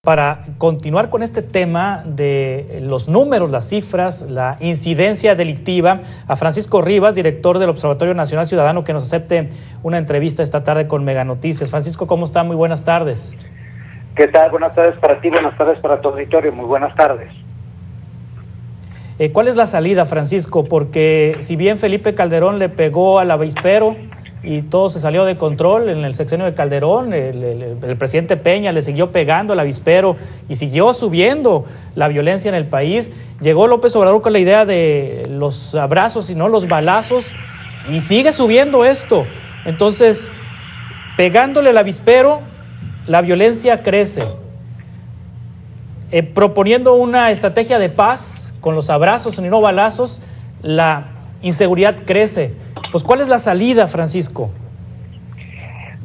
para continuar con este tema de los números, las cifras, la incidencia delictiva, a Francisco Rivas, director del Observatorio Nacional Ciudadano, que nos acepte una entrevista esta tarde con Mega Noticias. Francisco, ¿cómo está? Muy buenas tardes. ¿Qué tal? Buenas tardes para ti, buenas tardes para tu auditorio. Muy buenas tardes. ¿Cuál es la salida, Francisco? Porque si bien Felipe Calderón le pegó al avispero y todo se salió de control en el sexenio de Calderón, el presidente Peña le siguió pegando al avispero y siguió subiendo la violencia en el país. Llegó López Obrador con la idea de los abrazos y no los balazos y sigue subiendo esto. Entonces, pegándole al avispero, la violencia crece. Proponiendo una estrategia de paz con los abrazos y no balazos, la inseguridad crece. Pues, ¿cuál es la salida, Francisco?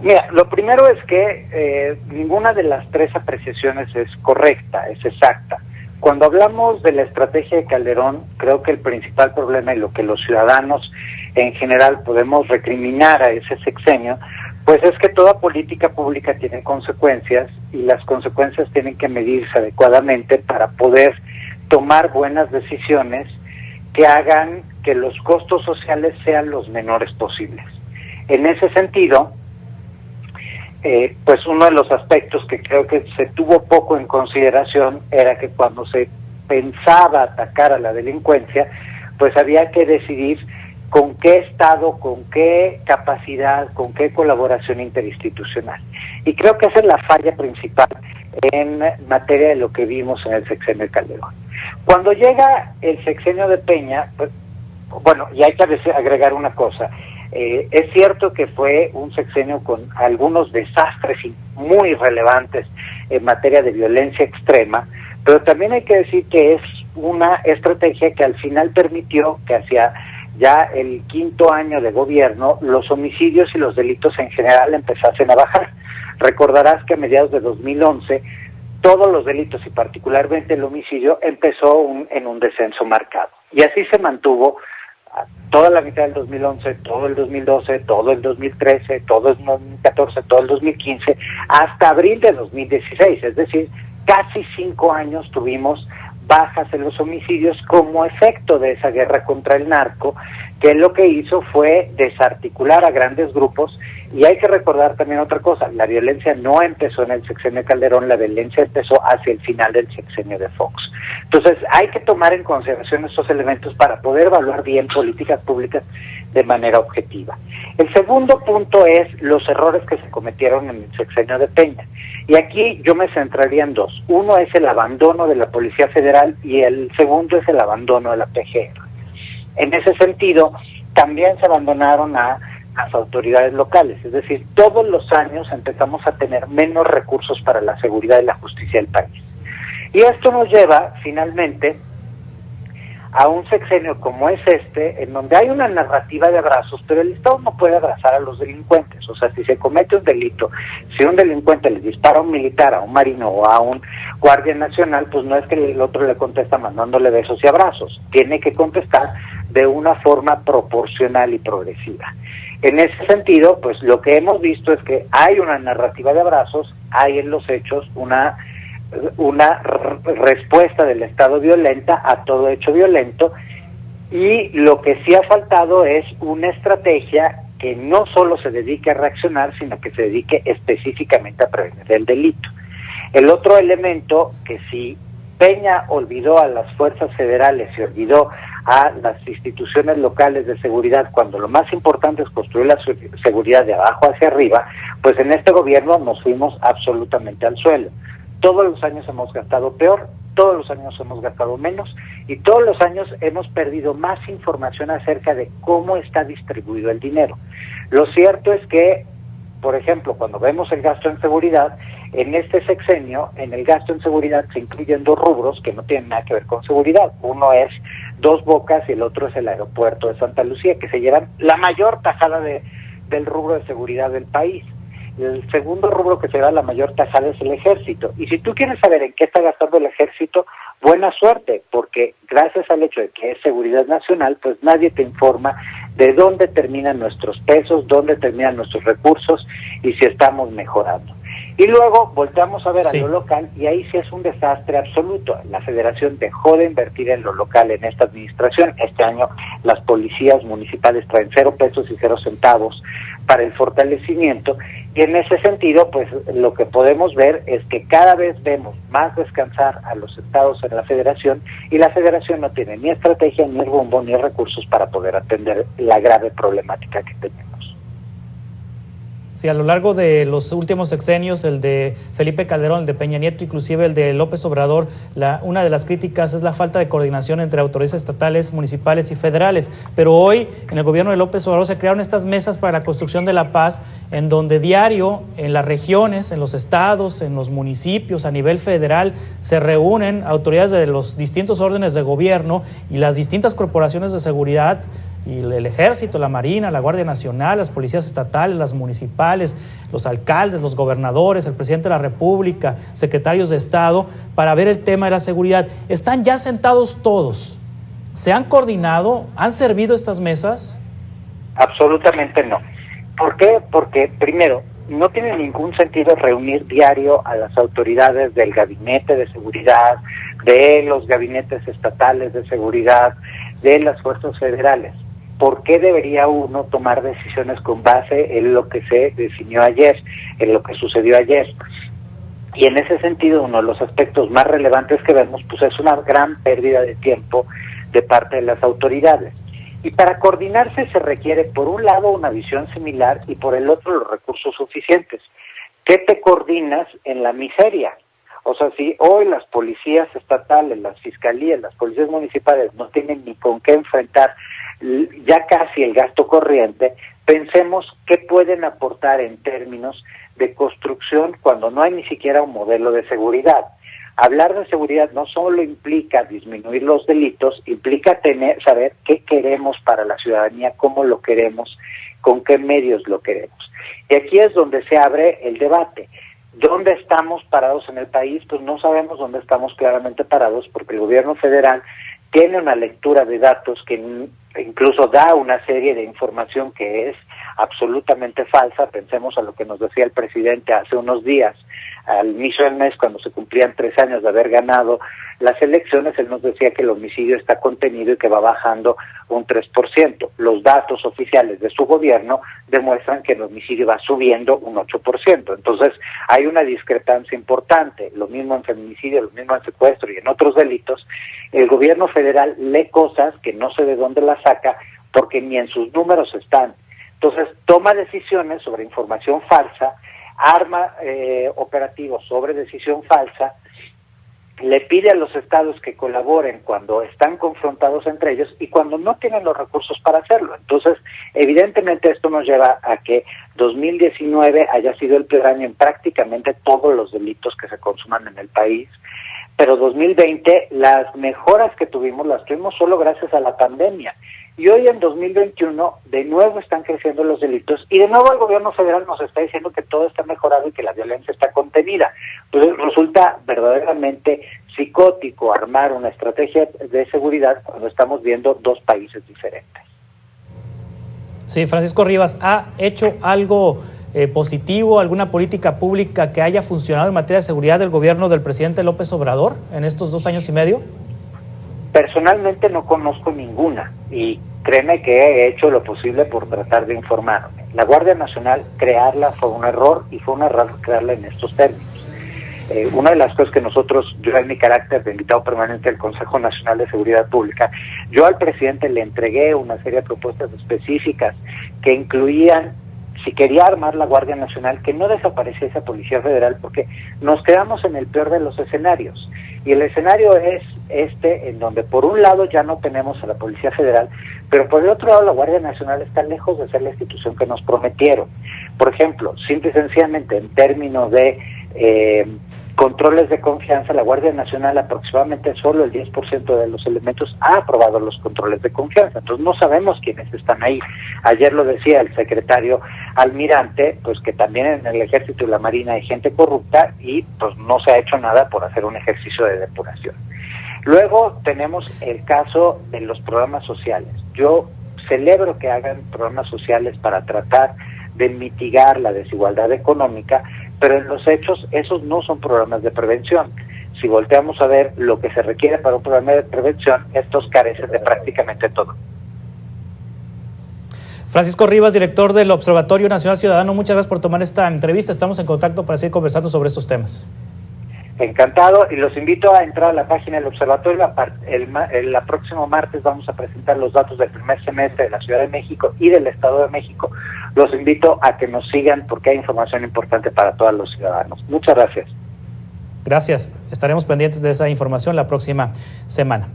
Mira, lo primero es que ninguna de las tres apreciaciones es correcta, es exacta. Cuando hablamos de la estrategia de Calderón, creo que el principal problema y lo que los ciudadanos en general podemos recriminar a ese sexenio, pues es que toda política pública tiene consecuencias y las consecuencias tienen que medirse adecuadamente para poder tomar buenas decisiones que hagan que los costos sociales sean los menores posibles. En ese sentido, pues uno de los aspectos que creo que se tuvo poco en consideración era que cuando se pensaba atacar a la delincuencia, pues había que decidir con qué Estado, con qué capacidad, con qué colaboración interinstitucional. Y creo que esa es la falla principal en materia de lo que vimos en el sexenio de Calderón. Cuando llega el sexenio de Peña, pues, bueno, y hay que agregar una cosa, es cierto que fue un sexenio con algunos desastres muy relevantes en materia de violencia extrema, pero también hay que decir que es una estrategia que al final permitió que hacia ya el quinto año de gobierno los homicidios y los delitos en general empezasen a bajar. Recordarás que a mediados de 2011 todos los delitos y particularmente el homicidio empezó en un descenso marcado. Y así se mantuvo toda la mitad del 2011, todo el 2012, todo el 2013, todo el 2014, todo el 2015, hasta abril de 2016. Es decir, casi 5 años tuvimos bajas en los homicidios como efecto de esa guerra contra el narco, que lo que hizo fue desarticular a grandes grupos. Y hay que recordar también otra cosa, la violencia no empezó en el sexenio de Calderón, la violencia empezó hacia el final del sexenio de Fox. Entonces hay que tomar en consideración estos elementos para poder evaluar bien políticas públicas de manera objetiva. El segundo punto es los errores que se cometieron en el sexenio de Peña. Y aquí yo me centraría en dos. Uno es el abandono de la Policía Federal y el segundo es el abandono de la PGR. En ese sentido, también se abandonaron a las autoridades locales, es decir, todos los años empezamos a tener menos recursos para la seguridad y la justicia del país. Y esto nos lleva, finalmente, a un sexenio como es este, en donde hay una narrativa de abrazos, pero el Estado no puede abrazar a los delincuentes. O sea, si se comete un delito, si un delincuente le dispara a un militar, a un marino o a un guardia nacional, pues no es que el otro le contesta mandándole besos y abrazos. Tiene que contestar de una forma proporcional y progresiva. En ese sentido, pues lo que hemos visto es que hay una narrativa de abrazos, hay en los hechos una respuesta del Estado violenta a todo hecho violento, y lo que sí ha faltado es una estrategia que no solo se dedique a reaccionar, sino que se dedique específicamente a prevenir el delito. El otro elemento, que si Peña olvidó a las fuerzas federales y olvidó a las instituciones locales de seguridad, cuando lo más importante es construir la seguridad de abajo hacia arriba, pues en este gobierno nos fuimos absolutamente al suelo. Todos los años hemos gastado peor, todos los años hemos gastado menos y todos los años hemos perdido más información acerca de cómo está distribuido el dinero. Lo cierto es que, por ejemplo, cuando vemos el gasto en seguridad, en este sexenio, en el gasto en seguridad se incluyen dos rubros que no tienen nada que ver con seguridad. Uno es Dos Bocas y el otro es el aeropuerto de Santa Lucía, que se llevan la mayor tajada del rubro de seguridad del país. El segundo rubro que se da la mayor tajada es el ejército. Y si tú quieres saber en qué está gastando el ejército, buena suerte, porque gracias al hecho de que es seguridad nacional, pues nadie te informa de dónde terminan nuestros pesos, dónde terminan nuestros recursos y si estamos mejorando. Y luego volteamos a ver Sí. a lo local y ahí sí es un desastre absoluto. La Federación dejó de invertir en lo local en esta administración. Este año las policías municipales traen 0 pesos y 0 centavos para el fortalecimiento, y en ese sentido pues lo que podemos ver es que cada vez vemos más descansar a los estados en la Federación, y la Federación no tiene ni estrategia, ni rumbo, ni recursos para poder atender la grave problemática que tenemos. Sí, a lo largo de los últimos sexenios, el de Felipe Calderón, el de Peña Nieto, inclusive el de López Obrador, una de las críticas es la falta de coordinación entre autoridades estatales, municipales y federales. Pero hoy, en el gobierno de López Obrador, se crearon estas mesas para la construcción de la paz, en donde diario, en las regiones, en los estados, en los municipios, a nivel federal, se reúnen autoridades de los distintos órdenes de gobierno y las distintas corporaciones de seguridad, y el Ejército, la Marina, la Guardia Nacional, las policías estatales, las municipales, los alcaldes, los gobernadores, el presidente de la República, secretarios de Estado, para ver el tema de la seguridad. ¿Están ya sentados todos? ¿Se han coordinado? ¿Han servido estas mesas? Absolutamente no. ¿Por qué? Porque, primero, no tiene ningún sentido reunir diario a las autoridades del gabinete de seguridad, de los gabinetes estatales de seguridad, de las fuerzas federales. ¿Por qué debería uno tomar decisiones con base en lo que se definió ayer, en lo que sucedió ayer? Y en ese sentido, uno de los aspectos más relevantes que vemos pues es una gran pérdida de tiempo de parte de las autoridades. Y para coordinarse se requiere, por un lado, una visión similar y por el otro, los recursos suficientes. ¿Qué te coordinas en la miseria? O sea, si hoy las policías estatales, las fiscalías, las policías municipales no tienen ni con qué enfrentar ya casi el gasto corriente, pensemos qué pueden aportar en términos de construcción cuando no hay ni siquiera un modelo de seguridad. Hablar de seguridad no solo implica disminuir los delitos, implica saber qué queremos para la ciudadanía, cómo lo queremos, con qué medios lo queremos. Y aquí es donde se abre el debate. ¿Dónde estamos parados en el país? Pues no sabemos dónde estamos claramente parados, porque el gobierno federal tiene una lectura de datos que incluso da una serie de información que es absolutamente falsa. Pensemos a lo que nos decía el presidente hace unos días, al inicio del mes, cuando se cumplían 3 años de haber ganado las elecciones. Él nos decía que el homicidio está contenido y que va bajando un 3%. Los datos oficiales de su gobierno demuestran que el homicidio va subiendo un 8%. Entonces, hay una discrepancia importante. Lo mismo en feminicidio, lo mismo en secuestro y en otros delitos. El gobierno federal lee cosas que no sé de dónde las saca, porque ni en sus números están. Entonces, toma decisiones sobre información falsa, arma operativos sobre decisión falsa, le pide a los estados que colaboren cuando están confrontados entre ellos y cuando no tienen los recursos para hacerlo. Entonces, evidentemente esto nos lleva a que 2019 haya sido el peor año en prácticamente todos los delitos que se consuman en el país, pero 2020 las mejoras que tuvimos las tuvimos solo gracias a la pandemia. Y hoy en 2021 de nuevo están creciendo los delitos y de nuevo el gobierno federal nos está diciendo que todo está mejorado y que la violencia está contenida. Entonces resulta verdaderamente psicótico armar una estrategia de seguridad cuando estamos viendo 2 países diferentes. Sí, Francisco Rivas, ¿ha hecho algo positivo, alguna política pública que haya funcionado en materia de seguridad del gobierno del presidente López Obrador en estos 2 años y medio? Personalmente no conozco ninguna y créeme que he hecho lo posible por tratar de informarme. La Guardia Nacional, crearla fue un error y fue un error crearla en estos términos. Una de las cosas que yo en mi carácter de invitado permanente del Consejo Nacional de Seguridad Pública, yo al presidente le entregué una serie de propuestas específicas que incluían, si quería armar la Guardia Nacional, que no desapareciese a Policía Federal, porque nos quedamos en el peor de los escenarios. Y el escenario es en donde por un lado ya no tenemos a la Policía Federal, pero por el otro lado la Guardia Nacional está lejos de ser la institución que nos prometieron. Por ejemplo, simple y sencillamente en términos de controles de confianza, la Guardia Nacional aproximadamente solo el 10% de los elementos ha aprobado los controles de confianza, entonces no sabemos quiénes están ahí. Ayer lo decía el secretario Almirante, pues que también en el Ejército y la Marina hay gente corrupta y pues no se ha hecho nada por hacer un ejercicio de depuración. Luego tenemos el caso de los programas sociales. Yo celebro que hagan programas sociales para tratar de mitigar la desigualdad económica, pero en los hechos esos no son programas de prevención. Si volteamos a ver lo que se requiere para un programa de prevención, estos carecen de prácticamente todo. Francisco Rivas, director del Observatorio Nacional Ciudadano, muchas gracias por tomar esta entrevista. Estamos en contacto para seguir conversando sobre estos temas. Encantado, y los invito a entrar a la página del observatorio. El próximo martes vamos a presentar los datos del primer semestre de la Ciudad de México y del Estado de México. Los invito a que nos sigan porque hay información importante para todos los ciudadanos. Muchas gracias. Gracias. Estaremos pendientes de esa información la próxima semana.